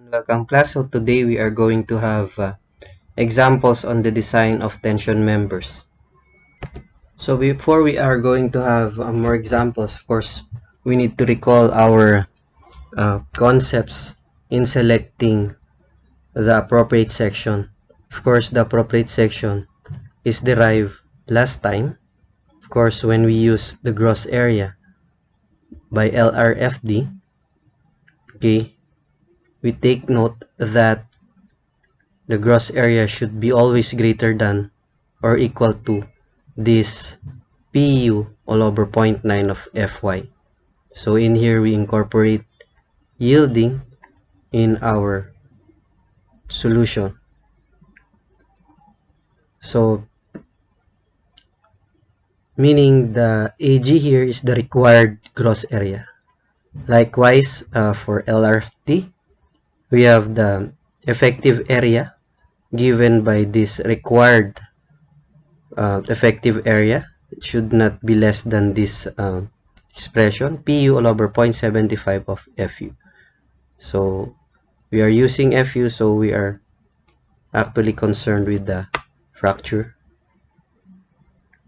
Welcome class. So today we are going to have examples on the design of tension members. So before we are going to have more examples, of course, we need to recall our concepts in selecting the appropriate section. Of course, the appropriate section is derived last time. Of course, when we use the gross area by LRFD, okay, we take note that the gross area should be always greater than or equal to this PU all over 0.9 of Fy. So in here we incorporate yielding in our solution. So meaning the AG here is the required gross area. Likewise, for LRFT, we have the effective area given by this required effective area. It should not be less than this expression, PU all over 0.75 of FU. So we are using FU, so we are actually concerned with the fracture.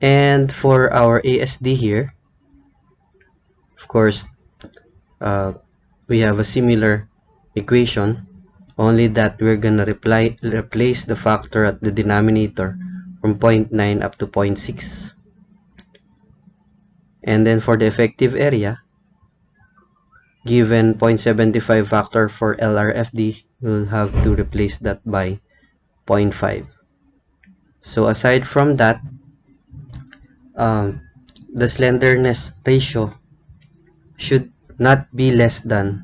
And for our ASD here, of course, we have a similar equation, only that we're gonna replace the factor at the denominator from 0.9 up to 0.6. And then for the effective area, given 0.75 factor for LRFD, we'll have to replace that by 0.5. So aside from that, the slenderness ratio should not be less than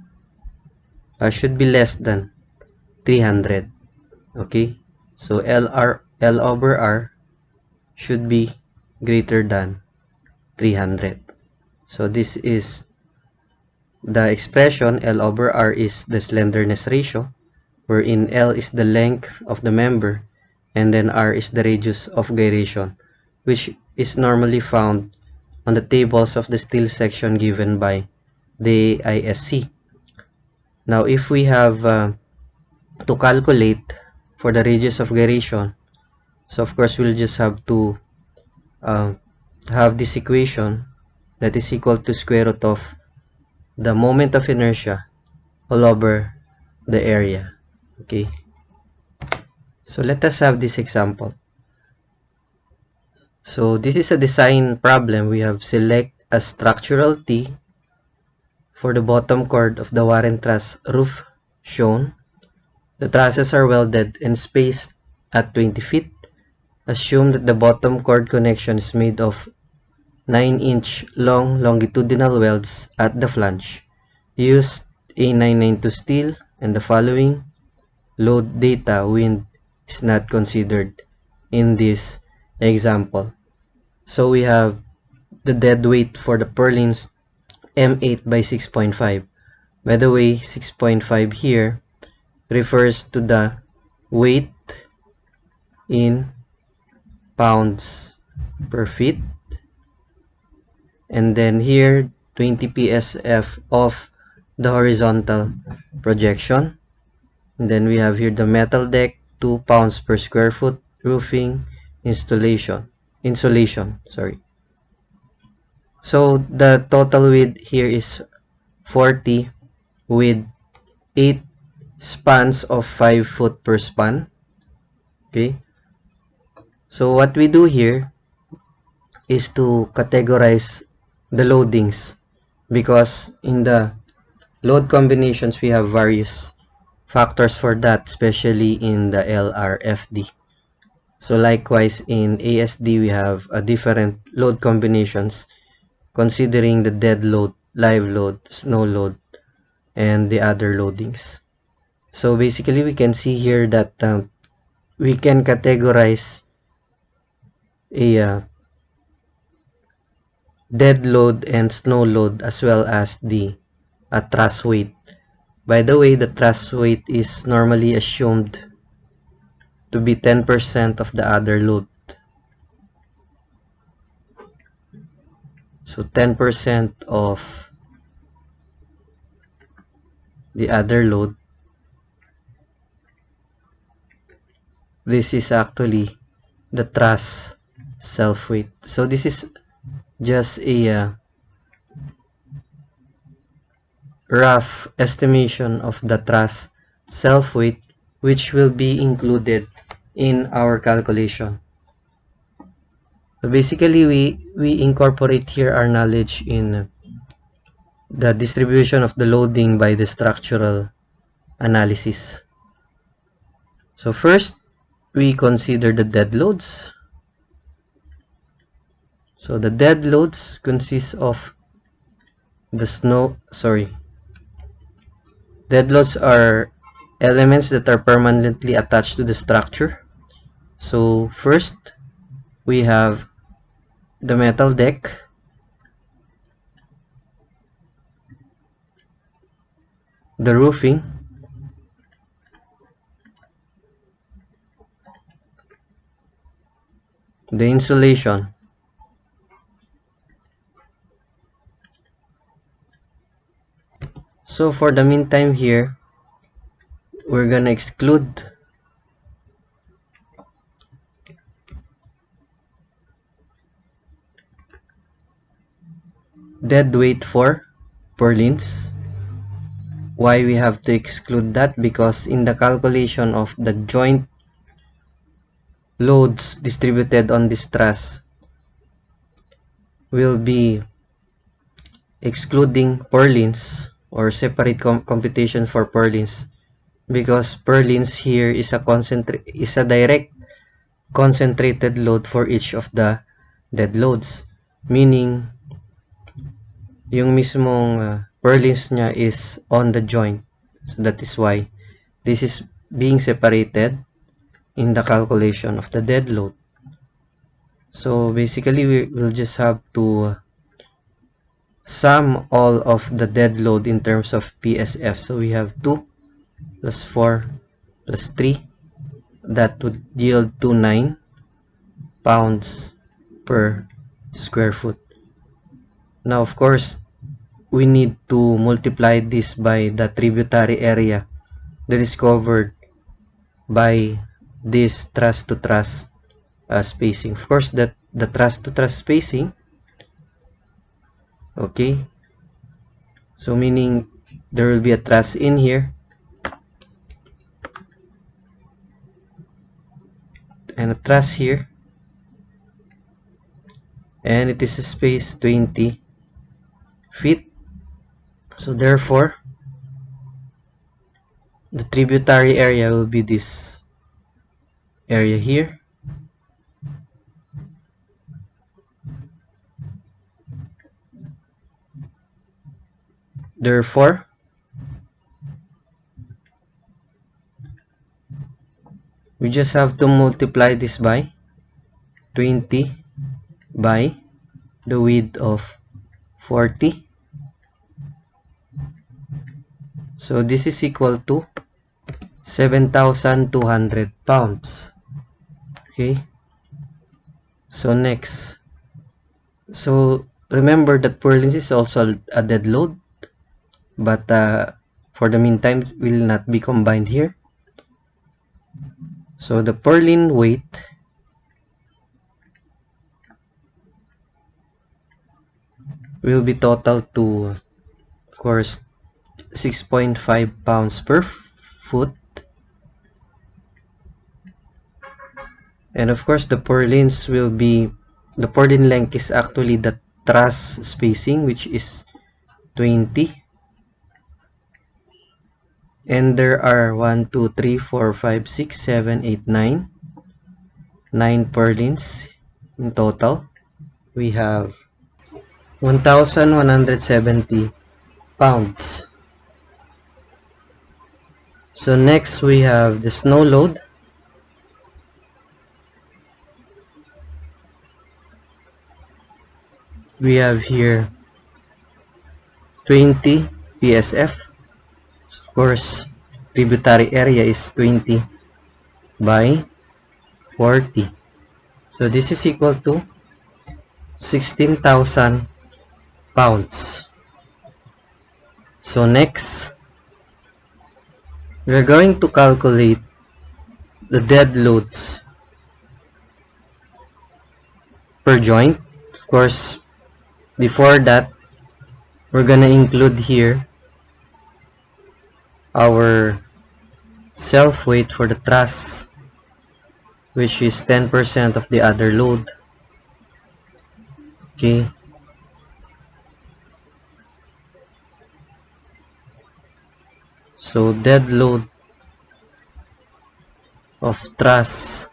should be less than 300. Okay, so L over R should be greater than 300. So this is the expression. L over R is the slenderness ratio, wherein L is the length of the member and then R is the radius of gyration, which is normally found on the tables of the steel section given by the ISC. Now if we have to calculate for the radius of gyration, so of course we'll just have to have this equation that is equal to square root of the moment of inertia all over the area. Okay, so let us have this example. So this is a design problem. We have select a structural T for the bottom chord of the Warren truss roof shown. The trusses are welded and spaced at 20 feet. Assume that the bottom chord connection is made of 9-inch long longitudinal welds at the flange. Use A992 steel and the following load data. Wind is not considered in this example. So we have the dead weight for the purlins M8 by 6.5. By the way, 6.5 here refers to the weight in pounds per feet, and then here 20 psf of the horizontal projection, and then we have here the metal deck, 2 pounds per square foot, roofing insulation. So the total width here is 40 with 8 spans of 5 foot per span. Okay, so what we do here is to categorize the loadings, because in the load combinations we have various factors for that, especially in the LRFD. So likewise in ASD we have a different load combinations considering the dead load, live load, snow load, and the other loadings. So basically we can see here that we can categorize a dead load and snow load as well as the truss weight. By the way, the truss weight is normally assumed to be 10% of the other load. So 10% of the other load this is actually the truss self-weight. So this is just a rough estimation of the truss self-weight, which will be included in our calculation. So basically, we incorporate here our knowledge in the distribution of the loading by the structural analysis. So first, we consider the dead loads. So the dead loads consist of the dead loads are elements that are permanently attached to the structure. So first, we have the metal deck, the roofing, the insulation, so for the meantime here, we're gonna exclude dead weight for purlins. Why we have to exclude that? Because in the calculation of the joint loads distributed on this truss, will be excluding purlins or separate computation for purlins, because purlins here is a direct concentrated load for each of the dead loads, meaning yung mismong purlins nya is on the joint. So that is why this is being separated in the calculation of the dead load. So basically, we will just have to sum all of the dead load in terms of PSF. So we have 2 plus 4 plus 3. That would yield to 9 pounds per square foot. Now, of course, we need to multiply this by the tributary area that is covered by this truss-to-truss spacing. Of course, that the truss-to-truss spacing, okay, so meaning there will be a truss in here and a truss here, and it is a space 20 feet. So therefore, the tributary area will be this area here. Therefore, we just have to multiply this by 20 by the width of 40. So this is equal to 7,200 pounds. Okay. So next. So remember that purlins is also a dead load, but for the meantime will not be combined here. So the purlin weight will be total to, of course, 6.5 pounds per foot. And of course, the purlins will be, the purlin length is actually the truss spacing, which is 20. And there are 1, 2, 3, 4, 5, 6, 7, 8, 9. 9 purlins in total. We have 1,170 pounds. So next we have the snow load. We have here 20 PSF. Of course, tributary area is 20 by 40. So this is equal to 16,000 pounds. So next, we're going to calculate the dead loads per joint. Of course, before that, we're gonna include here our self-weight for the truss, which is 10% of the other load. Okay. So dead load of truss,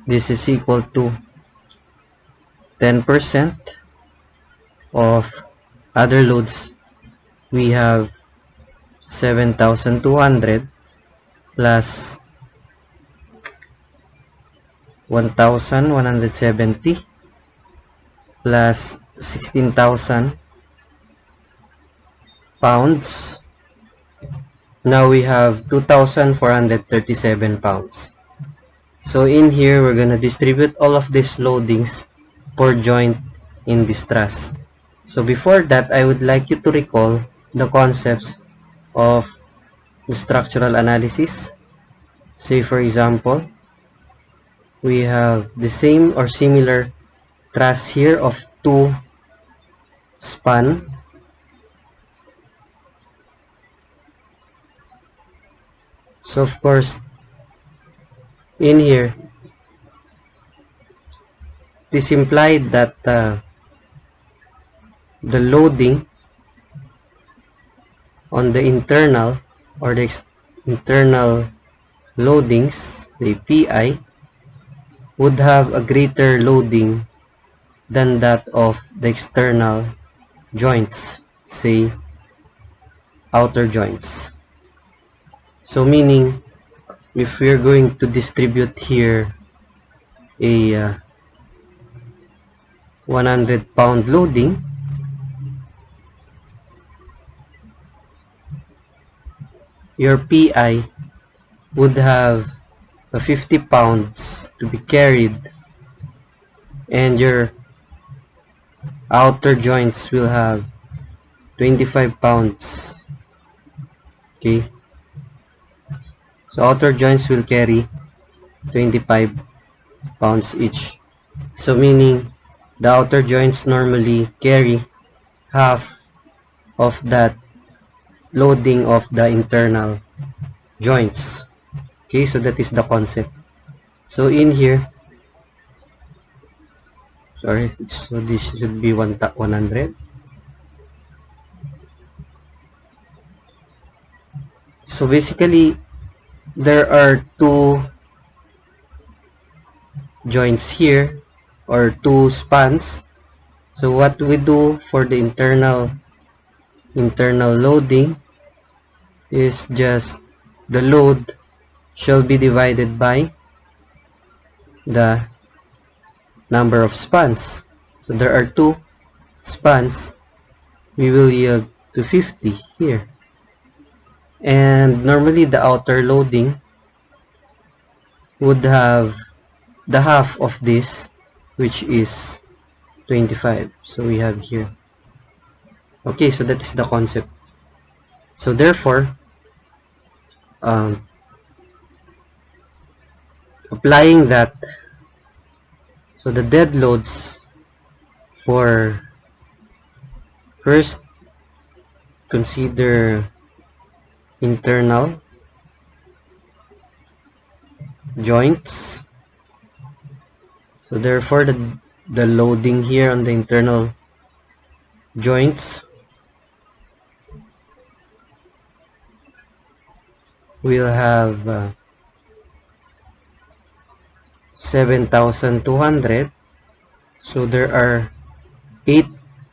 this is equal to 10% of other loads. We have 7,200 plus 1,170 plus 16,000 pounds. Now we have 2,437 pounds. So in here, we're gonna distribute all of these loadings per joint in this truss. So before that, I would like you to recall the concepts of the structural analysis. Say for example, we have the same or similar truss here of 2 span. So of course, in here, it is implied that the loading on the internal or the internal loadings, say PI, would have a greater loading than that of the external joints, say outer joints. So meaning, if we're going to distribute here a 100-pound loading, your PI would have 50 pounds to be carried, and your outer joints will have 25 pounds. Okay, so outer joints will carry 25 pounds each. So meaning the outer joints normally carry half of that loading of the internal joints. Okay, so that is the concept. So in here, sorry, so this should be 100. So basically, there are 2 joints here, or 2 spans. So what we do for the internal loading is just the load shall be divided by the number of spans. So there are 2 spans, we will yield to 50 here. And normally the outer loading would have the half of this, which is 25. So we have here. Okay, so that is the concept. So therefore, applying that, so the dead loads for, first consider internal joints. So therefore the loading here on the internal joints will have 7,200. So there are 8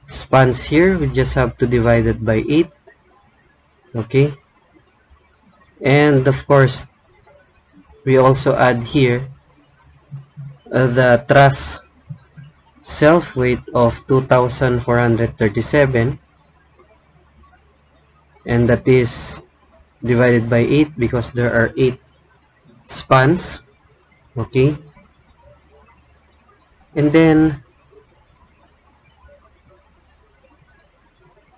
spans here. We just have to divide it by 8. Okay, and of course we also add here the truss self weight of 2,437, and that is divided by 8 because there are 8 spans. Okay, and then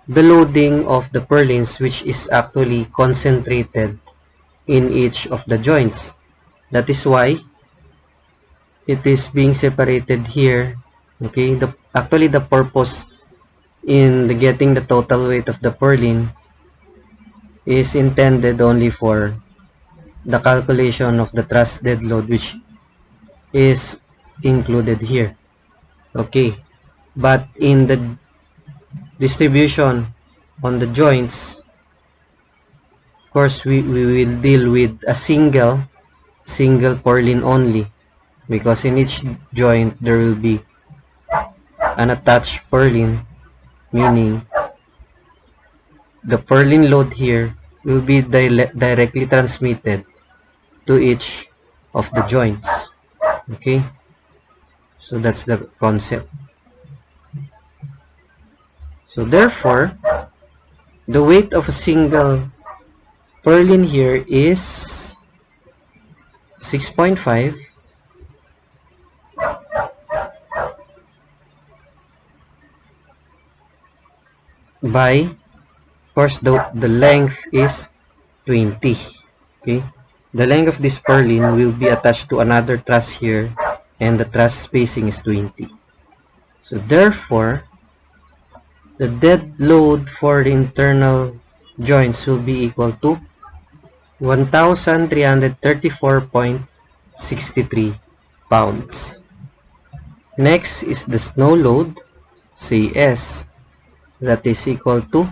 the loading of the purlins, which is actually concentrated in each of the joints. That is why it is being separated here. Okay, actually the purpose in getting the total weight of the purlin is intended only for the calculation of the truss dead load, which is included here. Okay, but in the distribution on the joints, of course we will deal with a single purlin only, because in each joint there will be an attached purlin, meaning the purlin load here will be directly transmitted to each of the joints. Okay, so that's the concept. So therefore, the weight of a single purlin here is 6.5 by, of course, the length is 20. Okay, the length of this purlin will be attached to another truss here, and the truss spacing is 20. So therefore, the dead load for the internal joints will be equal to 1,334.63 pounds. Next is the snow load, say S, that is equal to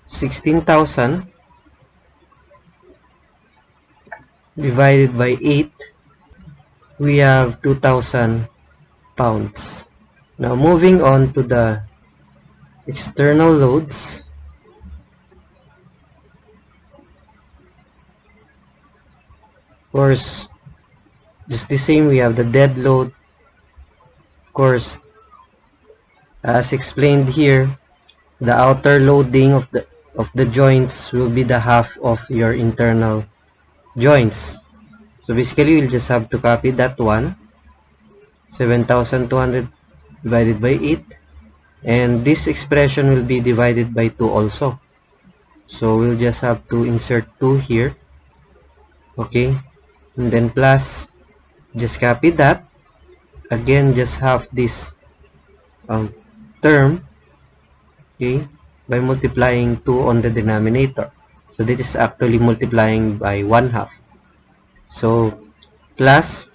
16,000 divided by 8. We have 2,000 pounds. Now moving on to the external loads. Of course, just the same, we have the dead load. Of course, as explained here, the outer loading of the joints will be the half of your internal joints. So basically, we'll just have to copy that one, 7,200 divided by 8, and this expression will be divided by 2 also. So we'll just have to insert 2 here. Okay, and then plus, just copy that. Again, just have this term, okay, by multiplying 2 on the denominator. So this is actually multiplying by 1/2. So plus,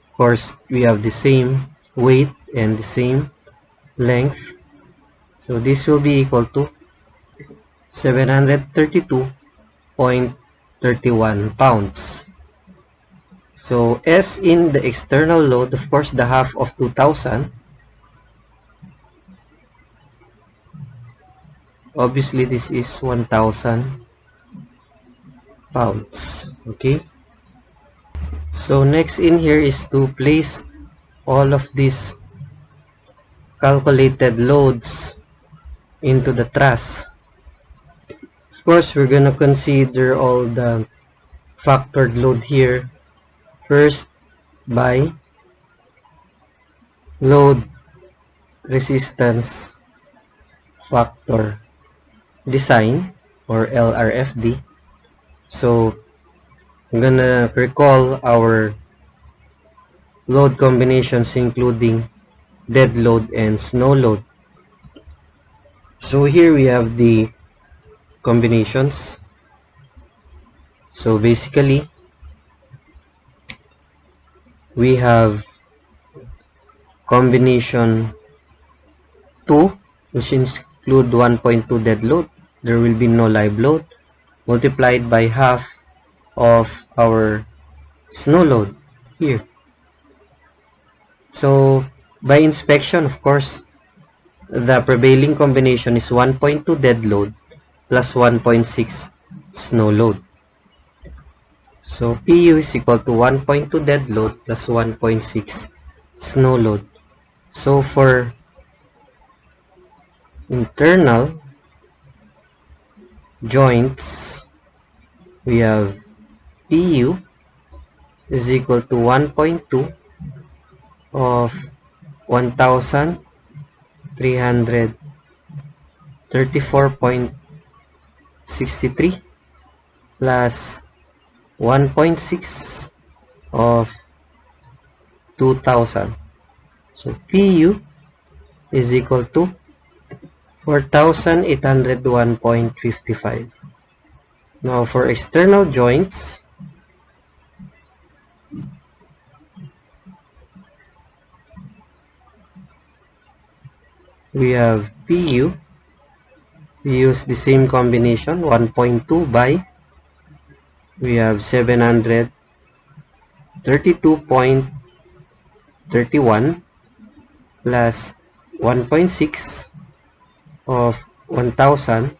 of course, we have the same weight and the same length. So this will be equal to 732.31 pounds. So S in the external load, of course, the half of 2,000. Obviously, this is 1,000 pounds. Okay. So next in here is to place all of these calculated loads into the truss. Of course, we're going to consider all the factored load here. First, by load resistance factor design, or LRFD. So I'm gonna recall our load combinations, including dead load and snow load. So here we have the combinations. So basically, we have combination 2, which include 1.2 dead load. There will be no live load, multiplied by half of our snow load here. So by inspection, of course, the prevailing combination is 1.2 dead load plus 1.6 snow load. So PU is equal to 1.2 dead load plus 1.6 snow load. So for internal joints, we have PU is equal to 1.2 of 1,334.63 plus 1.6 of 2,000. So PU is equal to 4,801.55. Now for external joints, we have PU. We use the same combination, 1.2 by, we have 732.31 plus 1.6 of 1,000.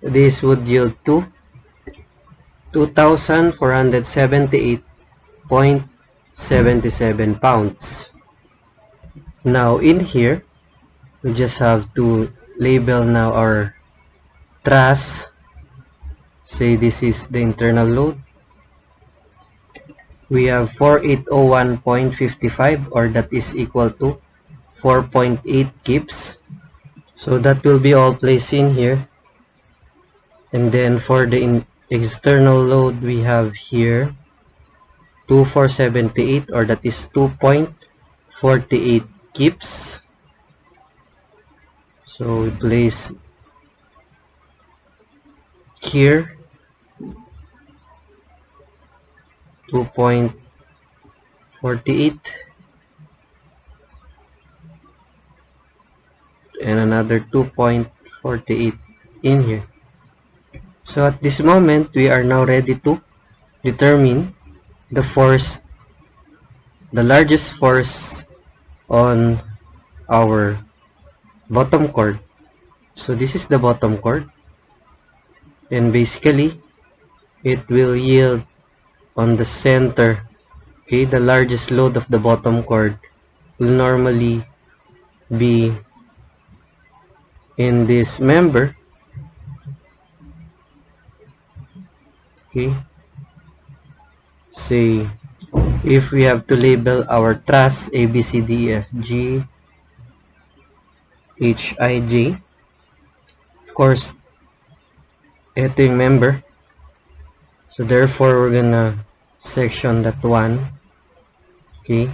This would yield to 2,478.77 pounds. Now in here, we just have to label now our truss. Say this is the internal load. We have 4801.55, or that is equal to 4.8 kips. So that will be all placed in here. And then for the external load, we have here 2478, or that is 2.48 kips. So we place here 2.48 and another 2.48 in here. So at this moment, we are now ready to determine the force, the largest force on our bottom chord. So this is the bottom chord, and basically it will yield on the center. Okay, the largest load of the bottom chord will normally be in this member. Okay, say if we have to label our truss A, B, C, D, E, F, G, H, I, J, of course ito yung member, so therefore we're gonna section that one. Okay,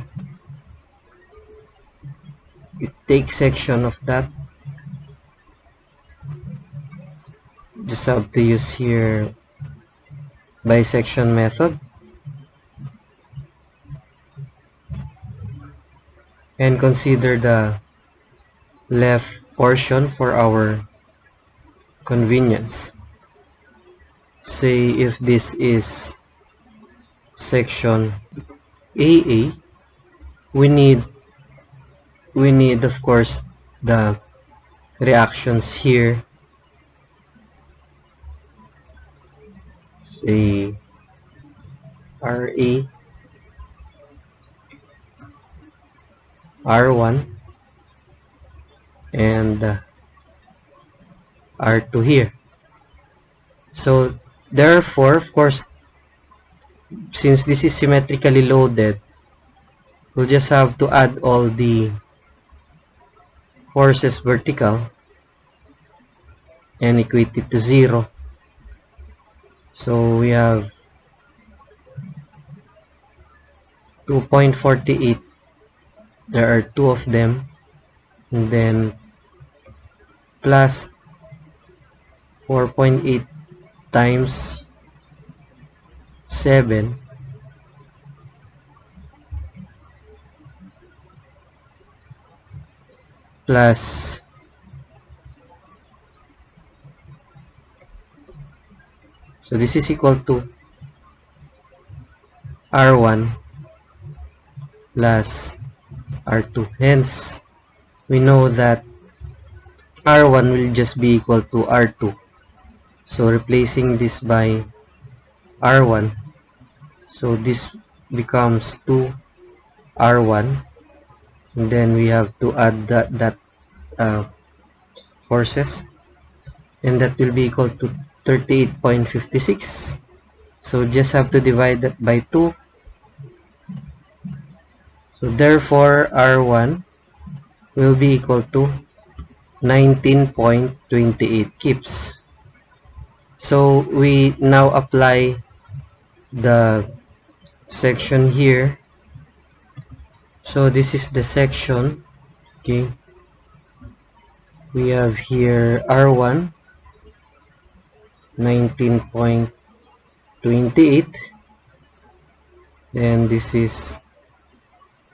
you take section of that. Just have to use here bisection method and consider the left portion for our convenience. Say if this is section AA, we need of course the reactions here. Say RA, R1 and R2 here. So therefore, of course, since this is symmetrically loaded, we'll just have to add all the forces vertical and equate it to 0. So we have 2.48. There are two of them, and then plus 4.8 times 7 plus so this is equal to R1 plus R2. Hence, we know that R1 will just be equal to R2. So replacing this by R1, so this becomes 2 R1, and then we have to add that forces, and that will be equal to 38.56. So just have to divide that by 2. So therefore R1 will be equal to 19.28 kips. So we now apply the section here. So this is the section. Okay, we have here R1 19.28, and this is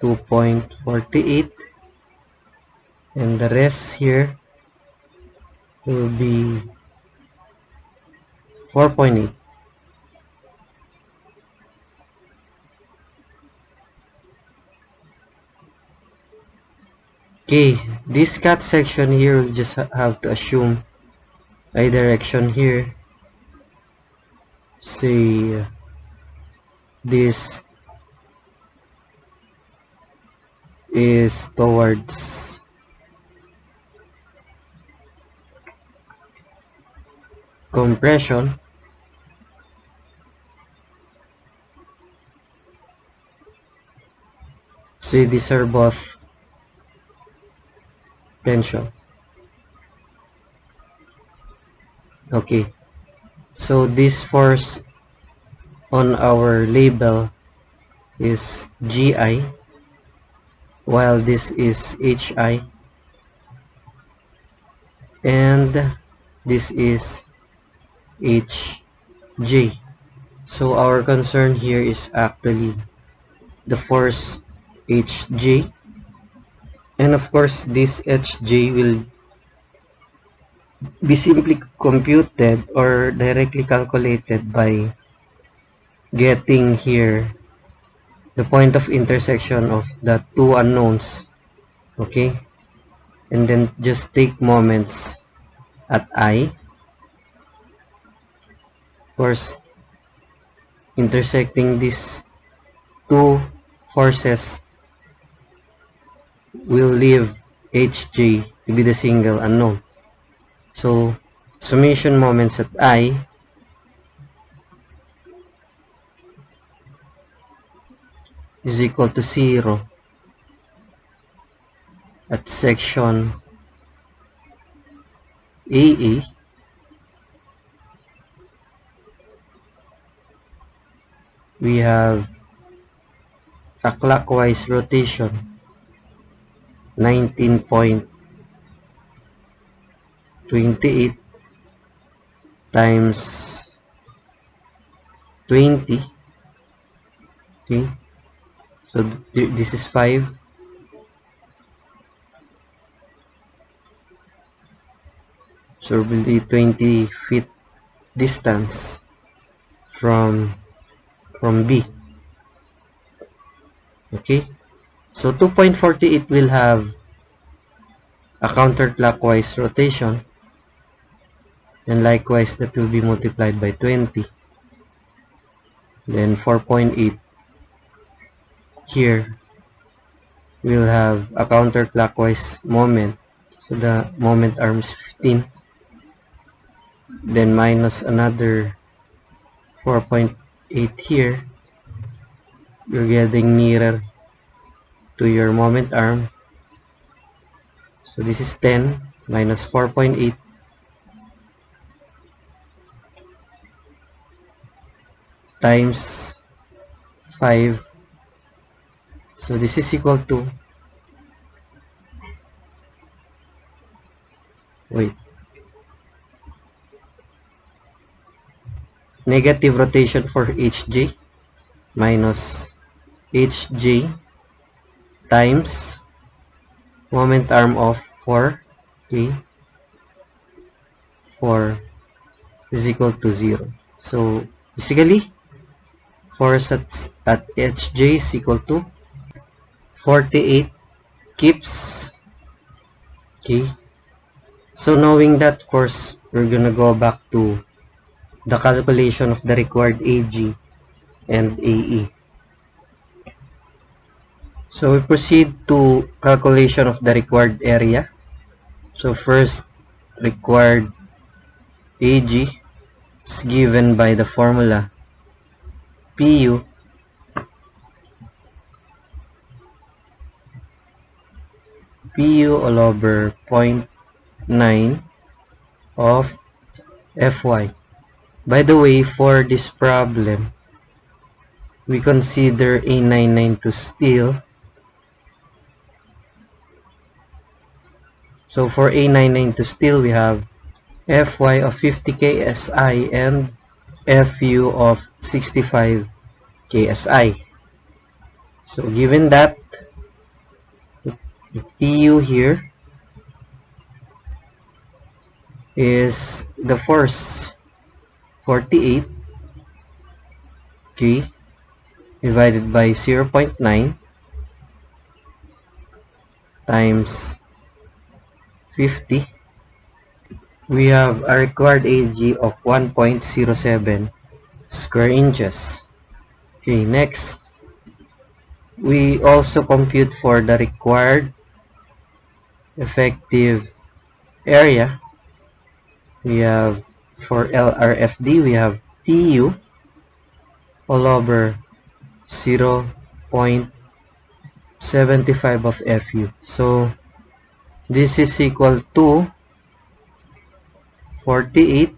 2.48, and the rest here will be 4.8. Okay, this cut section here will just have to assume a direction here. Say this is towards compression. So these are both tension. Okay, so this force on our label is GI, while this is HI, and this is HJ. So our concern here is actually the force HJ, and of course this HJ will be simply computed or directly calculated by getting here the point of intersection of the two unknowns. Okay, and then just take moments at I. Of course, intersecting these two forces will leave HJ to be the single unknown. So summation moments at I is equal to 0 at section AA. We have a clockwise rotation 19.28 times 20. Okay, so this is 5. So it will be 20 feet distance from B. Okay, so 2.48 will have a counterclockwise rotation, and likewise that will be multiplied by 20. Then 4.8 here will have a counterclockwise moment, so the moment arm is 15. Then minus another 4.8 here, you're getting nearer to your moment arm. So this is 10 minus 4.8 times 5. So this is equal to, negative rotation for HJ minus HJ times moment arm of 4. Okay, 4 is equal to 0. So basically force at HJ is equal to 48 kips. Okay, so knowing that, of course, we're gonna go back to the calculation of the required AG and AE. So we proceed to calculation of the required area. So first, required AG is given by the formula PU all over 0.9 of Fy. By the way, for this problem, we consider A99 to Steel. So for A99 to Steel, we have Fy of 50 KSI and Fu of 65 KSI. So given that, Pu here is the force 48 K divided by 0.9 times 50. We have a required AG of 1.07 square inches. Okay, next, we also compute for the required effective area. We have for LRFD, we have PU all over 0.75 of FU. So this is equal to 48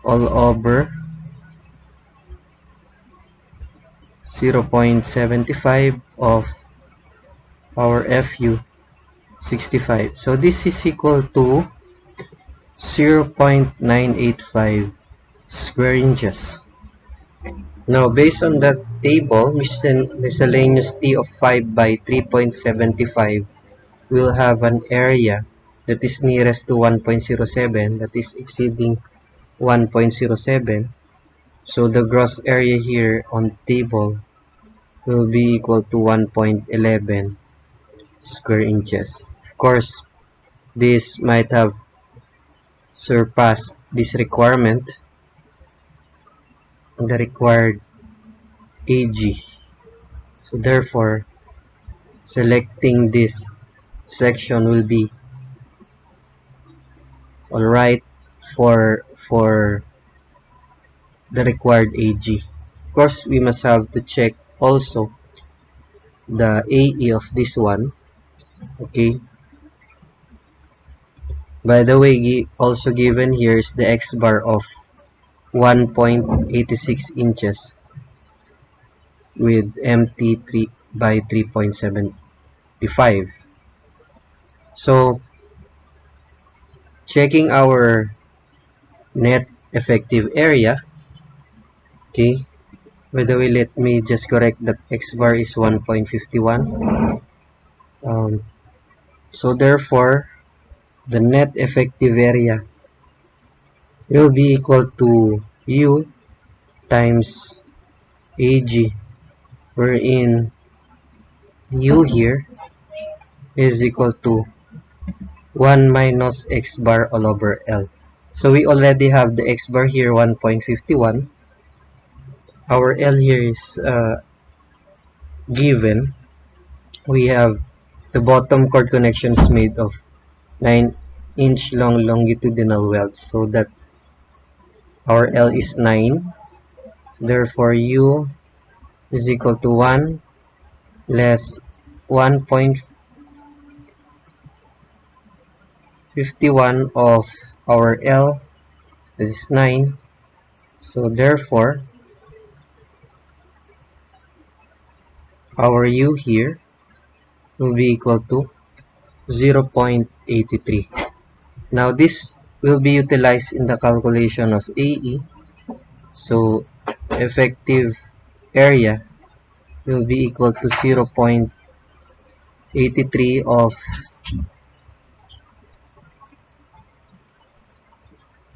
all over 0.75 of our FU 65. So this is equal to 0.985 square inches. Now, based on that table, miscellaneous T of 5 by 3.75 will have an area that is nearest to 1.07, that is exceeding 1.07. So the gross area here on the table will be equal to 1.11 square inches. Of course, this might have surpassed this requirement, the required AG. So therefore, selecting this section will be alright for the required AG. Of course, we must have to check also the AE of this one. Okay. By the way, also given here is the X bar of 1.86 inches with MT3 by 3.75. So, checking our net effective area. Okay. By the way, let me just correct that X bar is 1.51. So therefore, the net effective area will be equal to U times AG, wherein U here is equal to 1 minus X bar all over L. So we already have the X bar here 1.51. Our L here is given. We have the bottom cord connections made of 9-inch long longitudinal welds, so that our L is 9. Therefore, U is equal to 1 less 1.51 of our L, that is 9. So therefore, our U here will be equal to 0.83. Now this will be utilized in the calculation of AE. So effective area will be equal to 0.83 of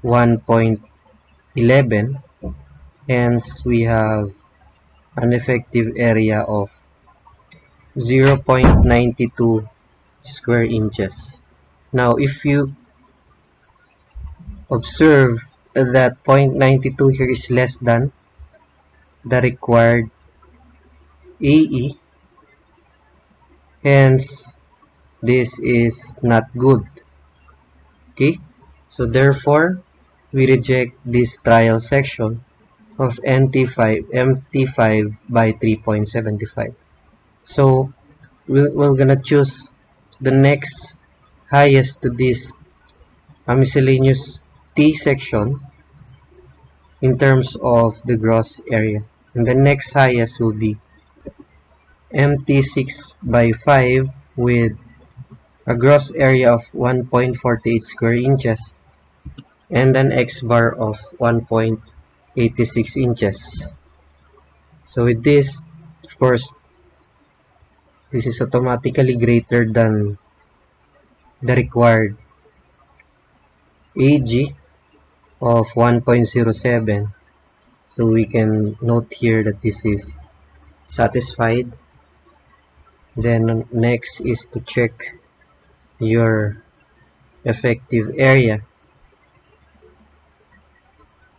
1.11. Hence, we have an effective area of 0.92 square inches. Now, if you observe that 0.92 here is less than the required AE, hence this is not good. Okay, so therefore we reject this trial section of MT5 by 3.75. So we're gonna choose the next highest to this miscellaneous T section, in terms of the gross area. And the next highest will be MT6 by 5 with a gross area of 1.48 square inches and an X bar of 1.86 inches. So with this, of course, this is automatically greater than the required AG of 1.07. So we can note here that this is satisfied. Then next is to check your effective area,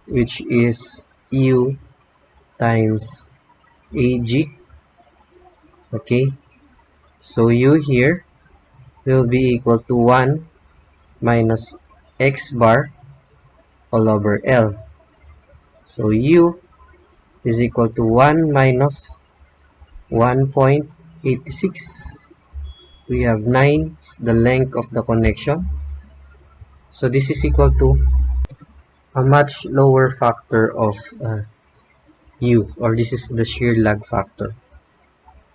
which is U times AG. Okay, so U here will be equal to 1 minus X bar all over L. So U is equal to 1 minus 1.86. We have 9, the length of the connection. So this is equal to a much lower factor of U, or this is the shear lag factor.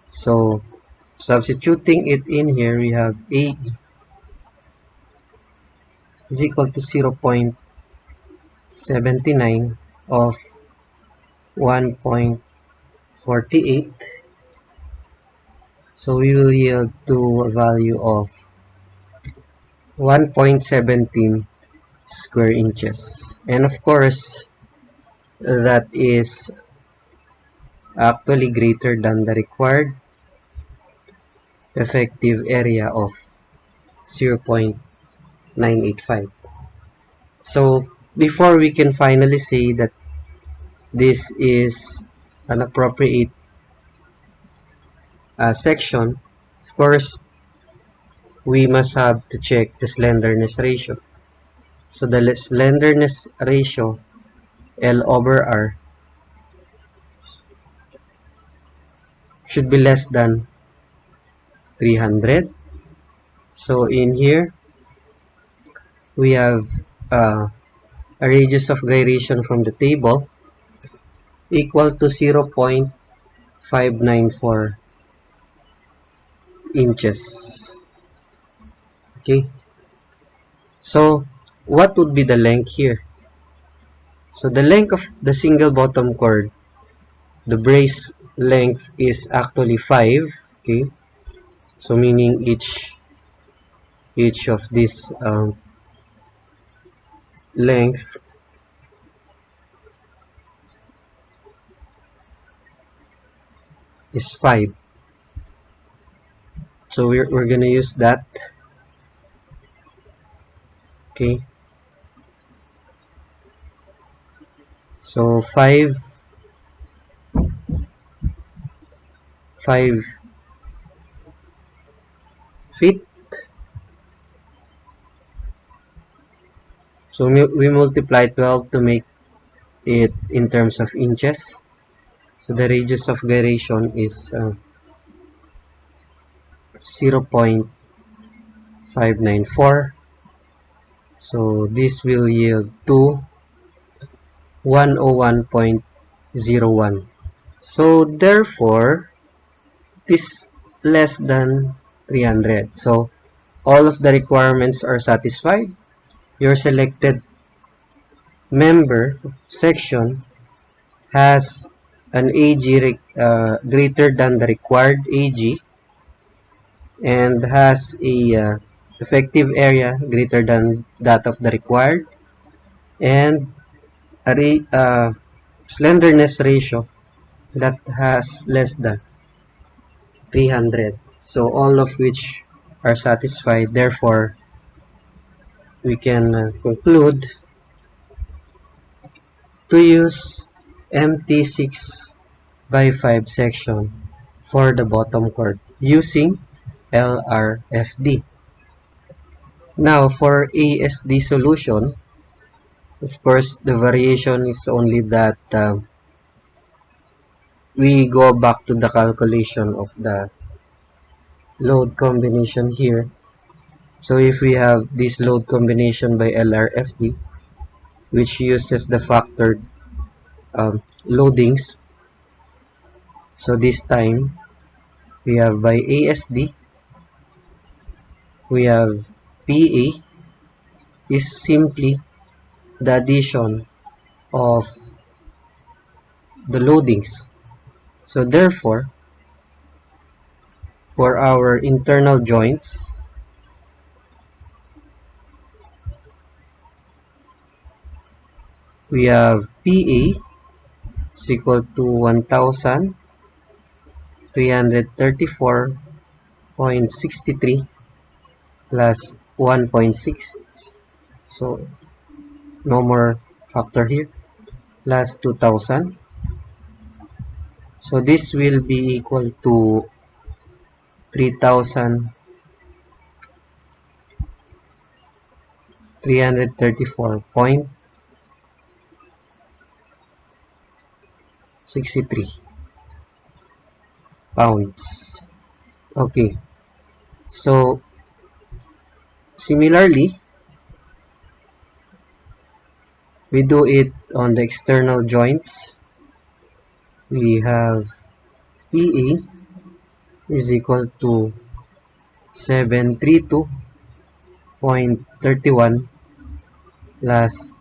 So substituting it in here, we have A is equal to 0.79 of 1.48. So we will yield to a value of 1.17 square inches. And of course, that is actually greater than the required effective area of 0.985. So before we can finally say that this is an appropriate section, of course, we must have to check the slenderness ratio. So the slenderness ratio, L over R, should be less than 300. So in here, we have a radius of gyration from the table equal to 0.594 inches. Okay, so what would be the length here? So the length of the single bottom cord, the brace length is actually 5. Okay, so meaning each of this length is 5. So we're gonna use that. Okay, so 5 feet. So we multiply 12 to make it in terms of inches. So the radius of gyration is 0.594. So this will yield to 101.01. So therefore, this less than 300. So all of the requirements are satisfied. Your selected member section has an AG greater than the required AG and has a effective area greater than that of the required and a slenderness ratio that has less than 300. So all of which are satisfied. Therefore, we can conclude to use MT6 by 5 section for the bottom cord using LRFD. Now for ASD solution, of course the variation is only that we go back to the calculation of the load combination here. So if we have this load combination by LRFD, which uses the factor loadings. So this time we have by ASD, we have PA is simply the addition of the loadings. So therefore, for our internal joints, we have PA is equal to 1,334.63 plus 1.6. So no more factor here, plus 2,000. So this will be equal to 3,334.63 pounds. Okay, so similarly, we do it on the external joints. We have PA is equal to 732.31 plus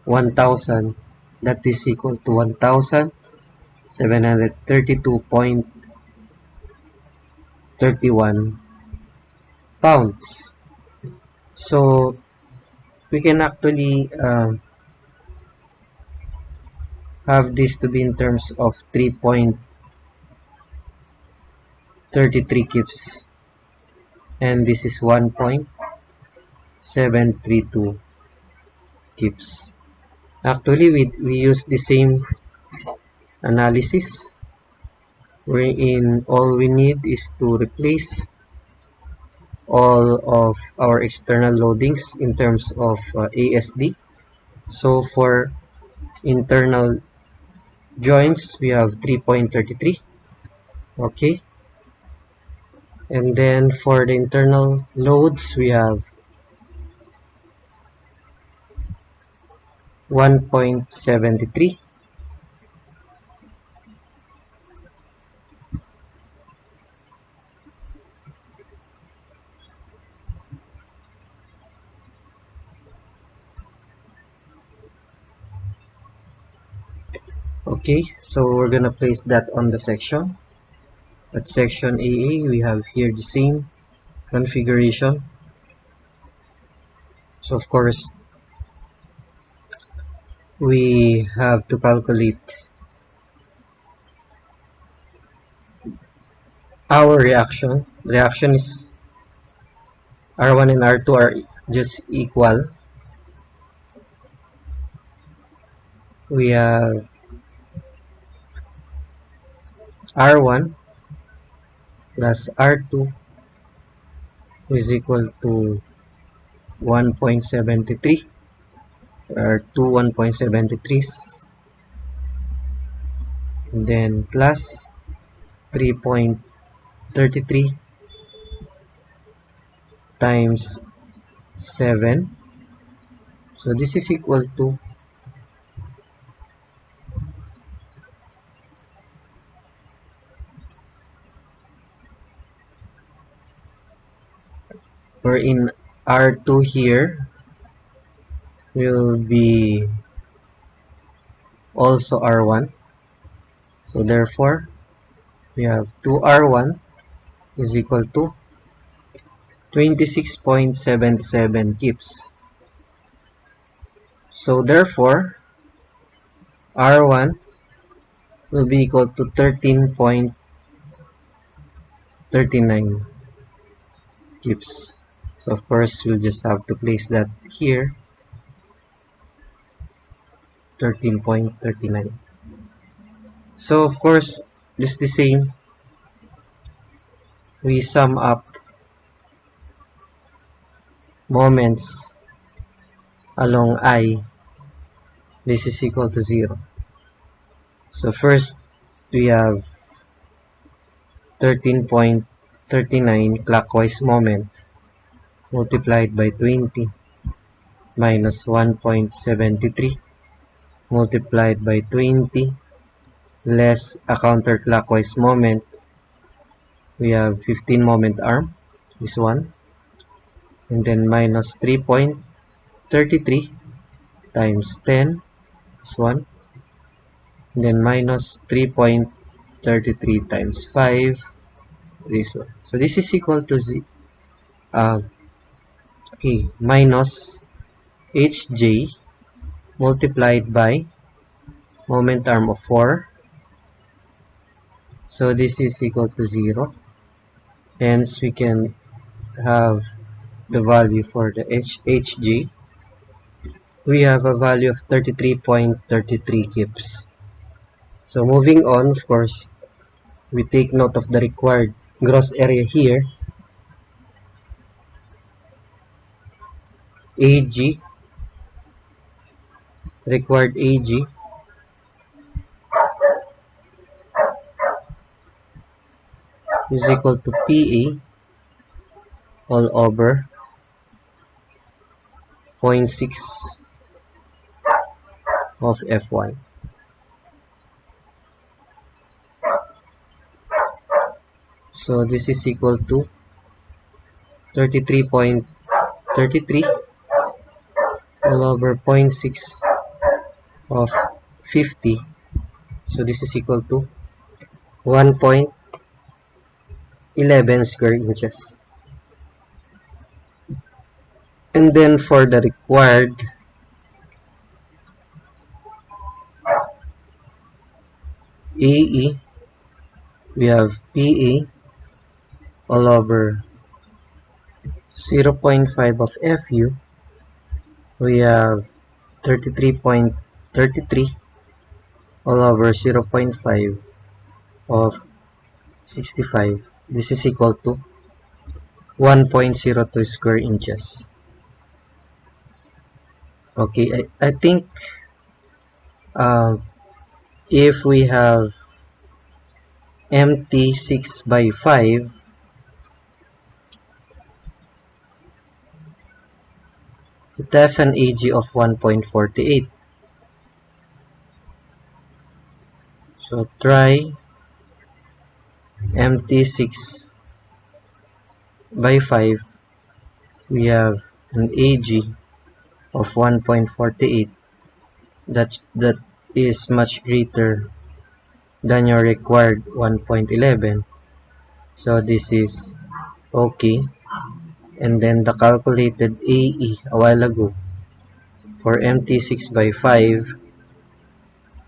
1,000, that is equal to 1,732.31 pounds. So we can actually have this to be in terms of 3.33 kips, and this is 1.732 kips. Actually, we use the same analysis, wherein all we need is to replace all of our external loadings in terms of ASD. So for internal joints, we have 3.33. Okay, and then for the internal loads, we have 1.73. Okay, so we're gonna place that on the section. At section AA, we have here the same configuration. So of course, we have to calculate our reaction. Reaction is R1 and R2 are just equal. We have R1 plus R2 is equal to 1.73, or 2 1.73s, and then plus 3.33 times 7. So this is equal to 'in R2 here will be also R1. So therefore, we have 2R1 is equal to 26.77 kips. So therefore, R1 will be equal to 13.39 kips. So of course, we'll just have to place that here, 13.39. So of course, just the same, we sum up moments along I. This is equal to 0. So first, we have 13.39 clockwise moment multiplied by 20 minus 1.73 multiplied by 20 less a counterclockwise moment. We have 15 moment arm, this one, and then minus 3.33 times 10, this one, and then minus 3.33 times 5, this one. So this is equal to minus hj multiplied by moment arm of 4. So this is equal to 0. Hence, we can have the value for the hg. We have a value of 33.33 kips. So moving on, of course, we take note of the required gross area here. AG, required AG is equal to PA all over 0.6 of Fy. So this is equal to 33.33 all over 0.6 of 50. So this is equal to 1.11 square inches. And then for the required AE, we have PA all over 0.5 of FU. We have 33.33 all over 0.5 of 65. This is equal to 1.02 square inches. Okay, I think if we have empty 6 by 5, it has an AG of 1.48. So try empty 6 by 5. We have an AG of 1.48. That is much greater than your required 1.11. So this is okay. And then the calculated AE a while ago for empty 6 by 5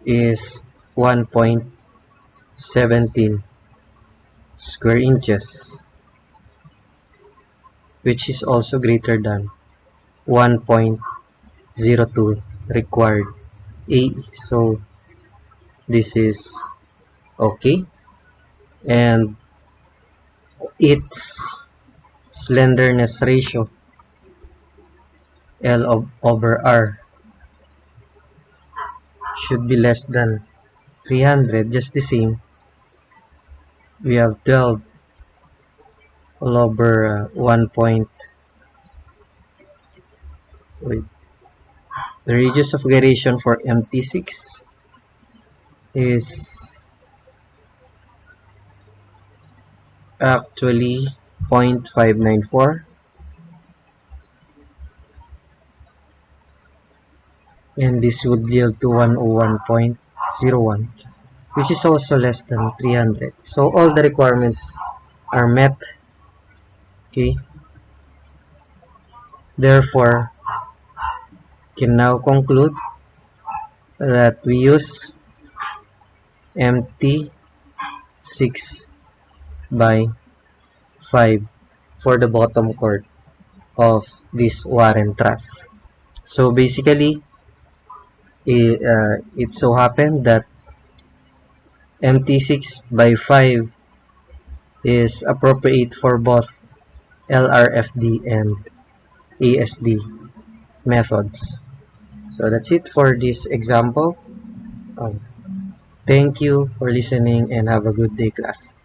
is 1.17 square inches, which is also greater than 1.02 required AE. So this is okay, and its slenderness ratio L over R should be less than 300. Just the same, we have 12 all over 1 point. Wait. The radius of gyration for MT6 is actually 0.594, and this would yield to 101.01, which is also less than 300. So all the requirements are met. Okay, therefore can now conclude that we use MT 6 by 5 for the bottom chord of this Warren truss. So basically, it so happened that MT 6 by 5 is appropriate for both LRFD and ASD methods. So that's it for this example. Thank you for listening and have a good day, class.